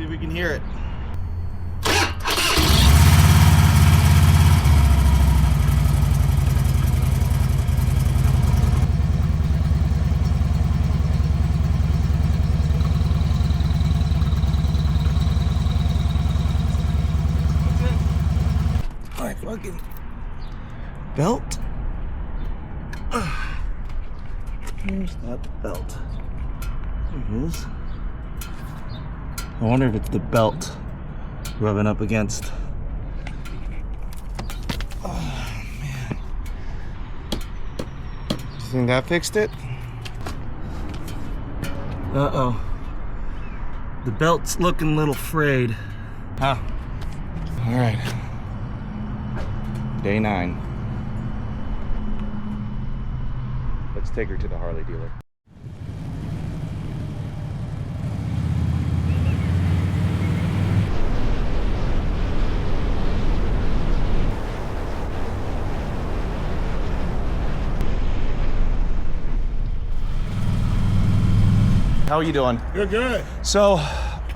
See if we can hear it. My fucking belt. Where's that belt? There it is. I wonder if it's the belt rubbing up against. Oh man. Do you think that fixed it? Uh-oh. The belt's looking a little frayed. Huh. All right. Day 9. Let's take her to the Harley dealer. How are you doing? Good, good. So,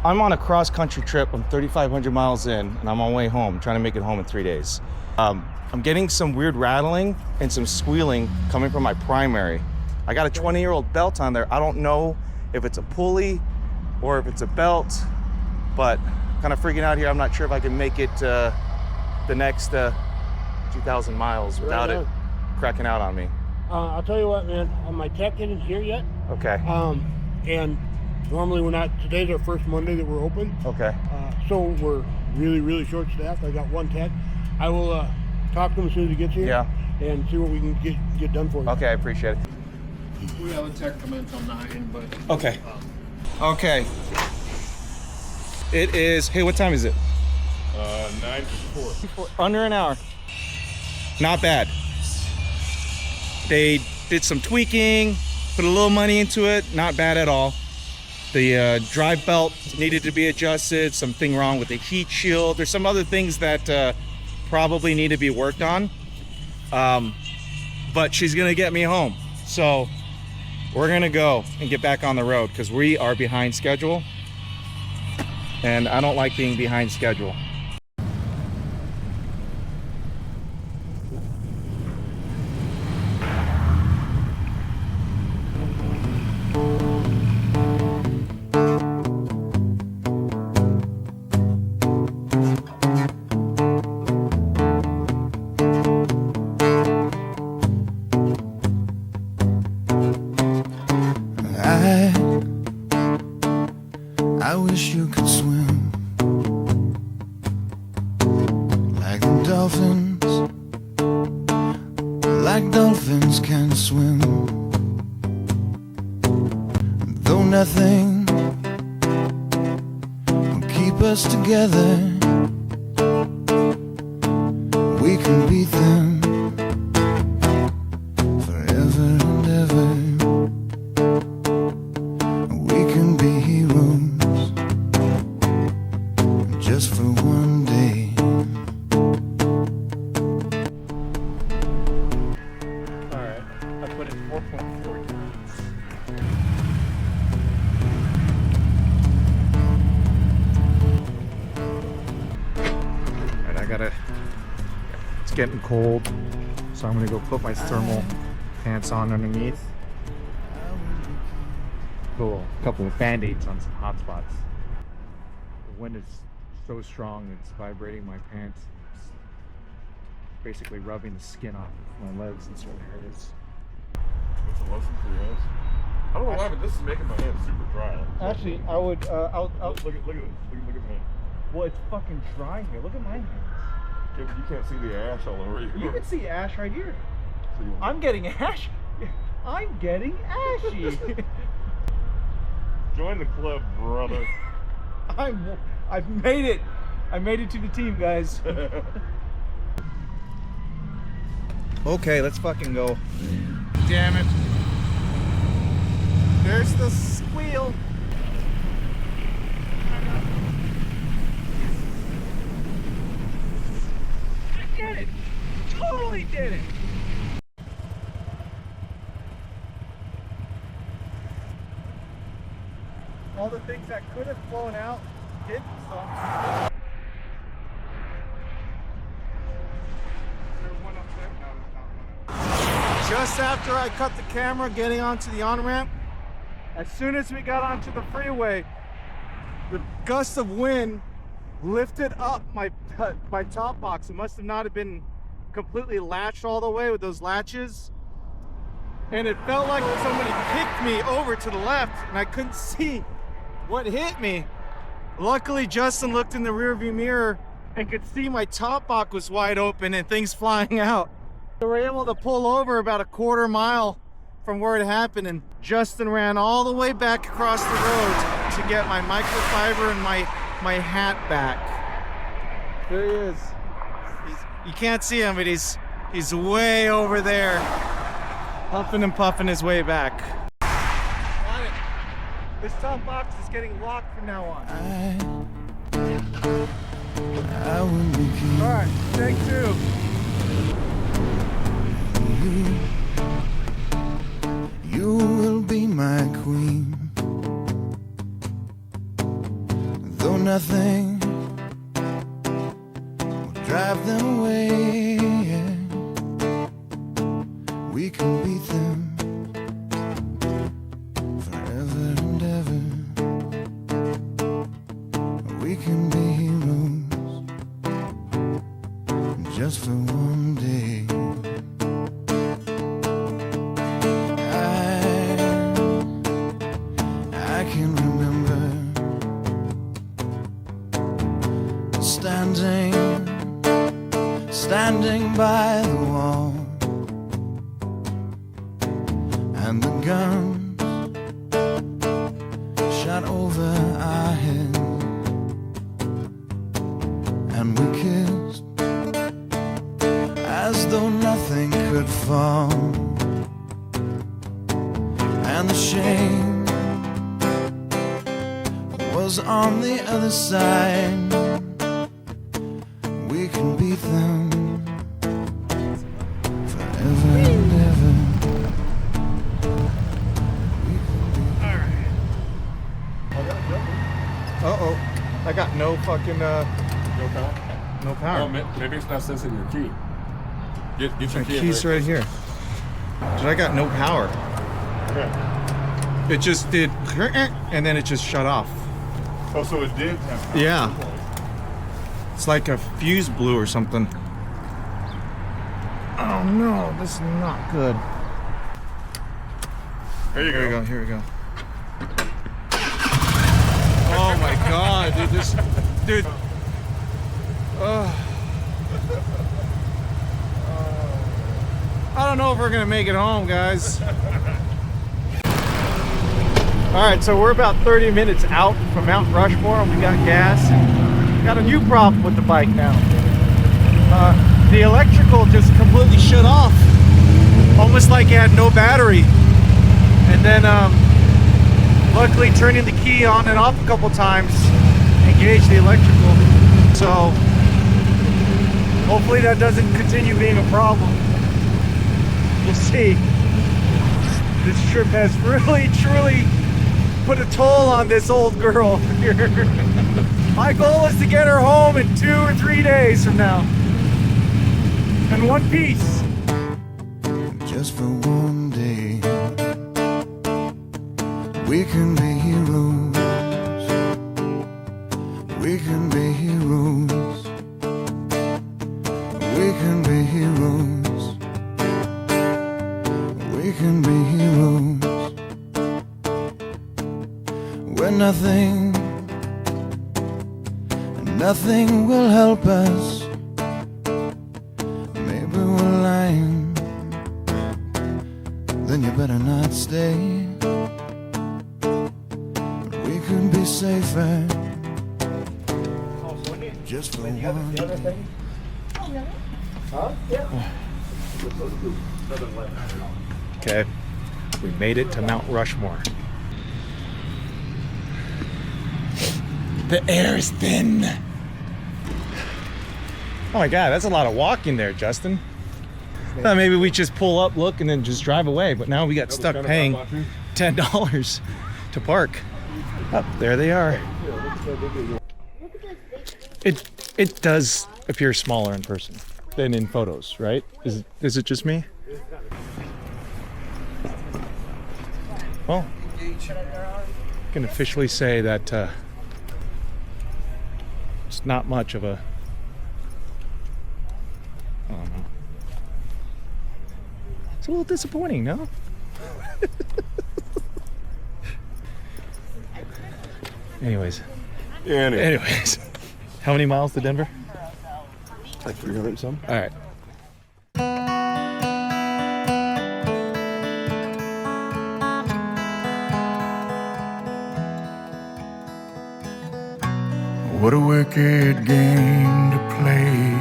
I'm on a cross-country trip. I'm 3,500 miles in, and I'm on my way home, trying to make it home in 3 days. I'm getting some weird rattling and some squealing coming from my primary. I got a 20-year-old belt on there. I don't know if it's a pulley or if it's a belt, but kind of freaking out here. I'm not sure if I can make it the next 2,000 miles without it cracking out on me. I'll tell you what, man. My tech isn't here yet. Okay. And normally we're not. Today's our first Monday that we're open. Okay. So we're really short-staffed. I got one tech. I will talk to him as soon as he gets here. Yeah. And see what we can get done for you. Okay, I appreciate it. We have a tech come in till 9, but... Okay. Okay. It is, hey, what time is it? 9:54. Under an hour. Not bad. They did some tweaking, put a little money into it. Not bad at all. The drive belt needed to be adjusted. Something wrong with the heat shield. There's some other things that probably need to be worked on. But she's gonna get me home. So we're gonna go and get back on the road because we are behind schedule. And I don't like being behind schedule. I wish you could swim like the dolphins can swim. Though nothing will keep us together, we can beat them forever and ever. We can be heroes just for one day. Alright, I put it 4.4. Alright, I gotta, it's getting cold, so I'm gonna go put my thermal pants on underneath. Cool. A couple of band-aids on some hot spots. The wind is so strong, it's vibrating my pants. It's basically rubbing the skin off of my legs in certain areas. It's a lesson for your hands. I don't know why, but this is making my hands super dry. Actually, I would, Look at this. Look at my hand. well, it's fucking dry here. Look at my hands. Yeah, but you can't see the ash all over you. You can see ash right here. So you- I'm getting ash. I'm getting ashy. Join the club, brother. I've made it. I made it to the team, guys. Okay, let's fucking go. Damn it. There's the squeal. I did it. Totally did it. All the things that could have flown out hit some. Just after I cut the camera getting onto the on-ramp, as soon as we got onto the freeway, the gust of wind lifted up my top box. It must have not have been completely latched all the way with those latches. And it felt like somebody kicked me over to the left and I couldn't see what hit me. Luckily, Justin looked in the rearview mirror and could see my top box was wide open and things flying out. We were able to pull over about a quarter mile from where it happened, and Justin ran all the way back across the road to get my microfiber and my hat back. There he is. You can't see him, but he's way over there, huffing and puffing his way back. Got it. This top box is getting locked from now on. I will be king. All right, take two. You will be my queen. Though nothing will drive them away, we can beat them forever and ever. We can be heroes just for one day. I can remember standing by the wall, and the guns shot over our heads, and we kissed as though nothing could fall, and the shame was on the other side. We can beat them forever and ever. Uh-oh. I got no fucking, No power? no power. Oh, maybe it's not sensing your key. Get your My key. key's right here. Dude, I got no power. Okay. It just did, and then it just shut off. Oh, so it did have power. Yeah. It's like a fuse blew or something. Oh no, this is not good. Here you Here we go. go, here we go. Oh my god, dude, dude. I don't know if we're gonna make it home, guys. Alright, so we're about 30 minutes out from Mount Rushmore and we got gas. Got a new problem with the bike now. The electrical just completely shut off. Almost like it had no battery. And then luckily turning the key on and off a couple times engaged the electrical. So hopefully that doesn't continue being a problem. We'll see. This trip has really, truly put a toll on this old girl here. My goal is to get her home in 2 or 3 days from now. In one piece. Just for one day, we can be heroes. We can be heroes. We can be heroes. We can be heroes. Where nothing will help us. Maybe we're lying, then you better not stay. But we could be safer just for one day. Okay, we made it to Mount Rushmore. The air is thin. Oh my God, that's a lot of walking there, Justin. Thought maybe we just pull up, look, and then just drive away. But now we got stuck paying $10 to park. Oh, there they are. It does appear smaller in person than in photos, right? Is it just me? Well, I can officially say that it's not much of a, I don't know. It's a little disappointing, no? Anyways. Yeah, Anyways. How many miles to Denver? like 300 and some. All right. What a wicked game to play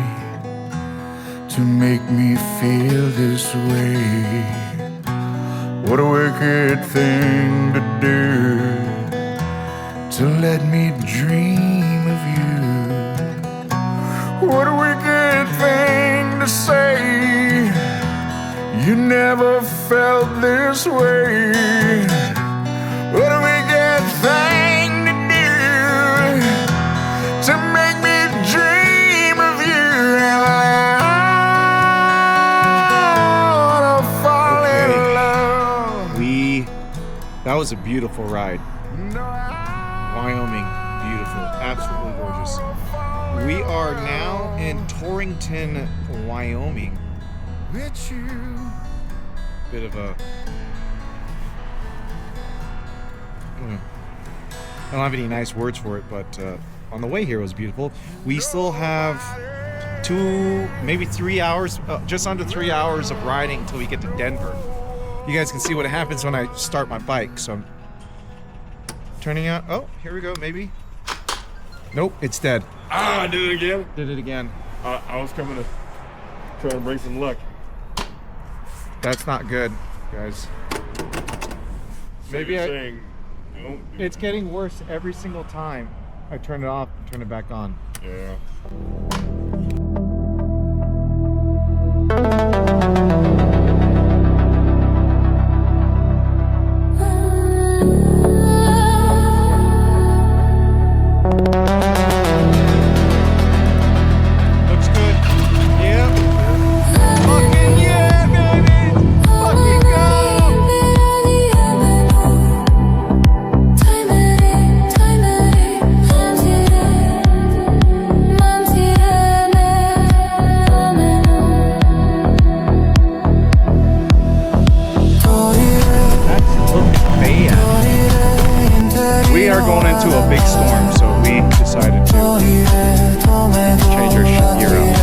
to make me feel this way. What a wicked thing to do to let me dream of you. What a wicked thing to say. You never felt this way. What a wicked thing to do to make me dream of you. And I wanna fall in love. That was a beautiful ride. Wyoming, beautiful, absolutely gorgeous. We are now in Torrington, Wyoming. With you. Bit of a, I don't have any nice words for it, but on the way here it was beautiful. We still have 2, maybe 3 hours, just under 3 hours of riding until we get to Denver. You guys can see what happens when I start my bike. So I'm turning out. Oh, here we go. Maybe. Nope, it's dead. Ah, I did it again. Did it again. I was coming to try and bring some luck. That's not good, guys. Maybe You're saying, don't do it's getting worse every single time I turn it off and turn it back on. Yeah. Looks good. Yeah. Fucking yeah, baby. Fucking go. We are going into a big storm, so we decided to change our gear up.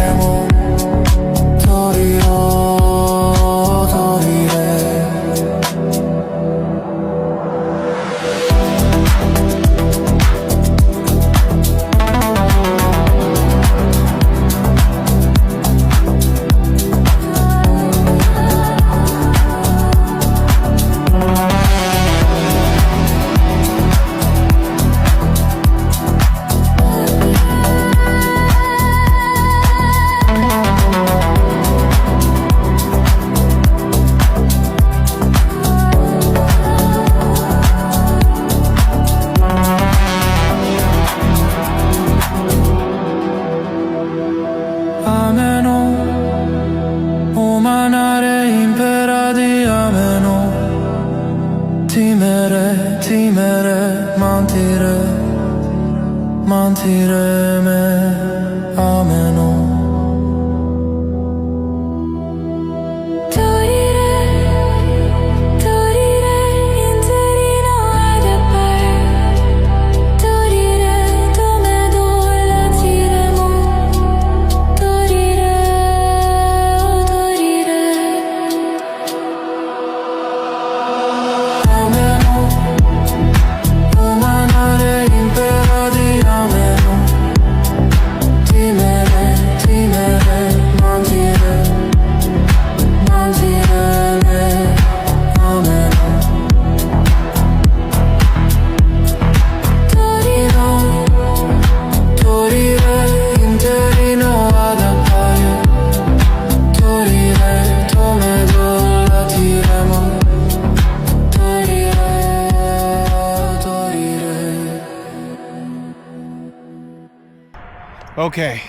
Okay,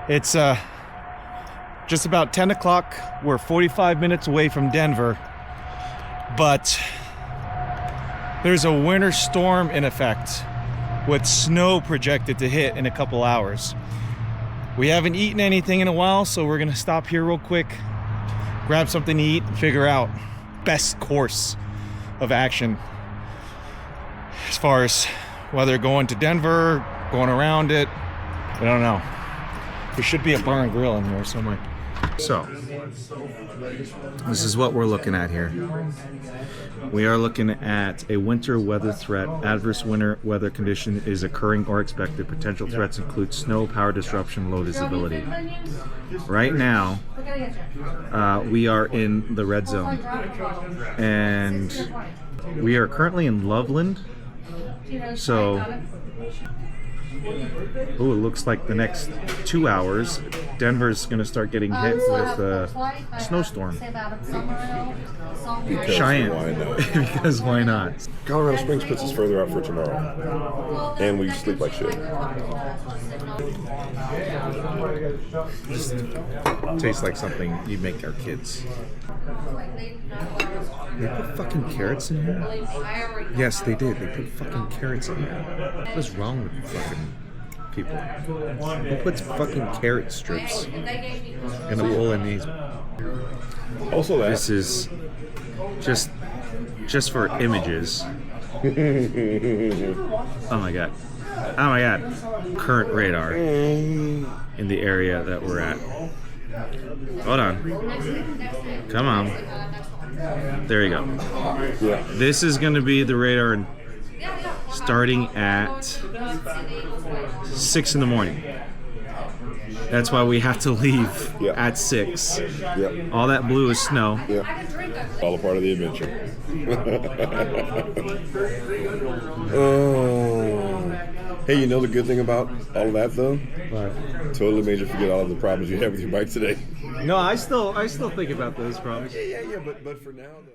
it's just about 10 o'clock. We're 45 minutes away from Denver, but there's a winter storm in effect with snow projected to hit in a couple hours. We haven't eaten anything in a while, so we're gonna stop here real quick, grab something to eat, and figure out best course of action as far as whether going to Denver, going around it. I don't know. There should be a bar and grill in here somewhere. So, this is what we're looking at here. We are looking at a winter weather threat. Adverse winter weather condition is occurring or expected. Potential threats include snow, power disruption, low visibility. Right now, we are in the red zone. And we are currently in Loveland. So, oh, it looks like the next 2 hours, Denver's going to start getting hit with a snowstorm. Cheyenne. Why not? Because why not? Colorado Springs puts us further out for tomorrow. And we sleep like shit. Just tastes like something you make our kids. They put fucking carrots in here? Yes, they did. They put fucking carrots in here. What's wrong with fucking people? Who puts fucking carrot strips in a bolognese? Also that. This is just for images. Oh my god. Oh my god. Current radar in the area that we're at. Hold on. Come on. There you go. Yeah. This is going to be the radar starting at 6 in the morning. That's why we have to leave at 6. Yep. All that blue is snow. Yep. All a part of the adventure. Oh. Hey, you know the good thing about all of that though? What? Totally made you forget all of the problems you had with your bike today. No, I still think about those problems. Yeah, but for now though.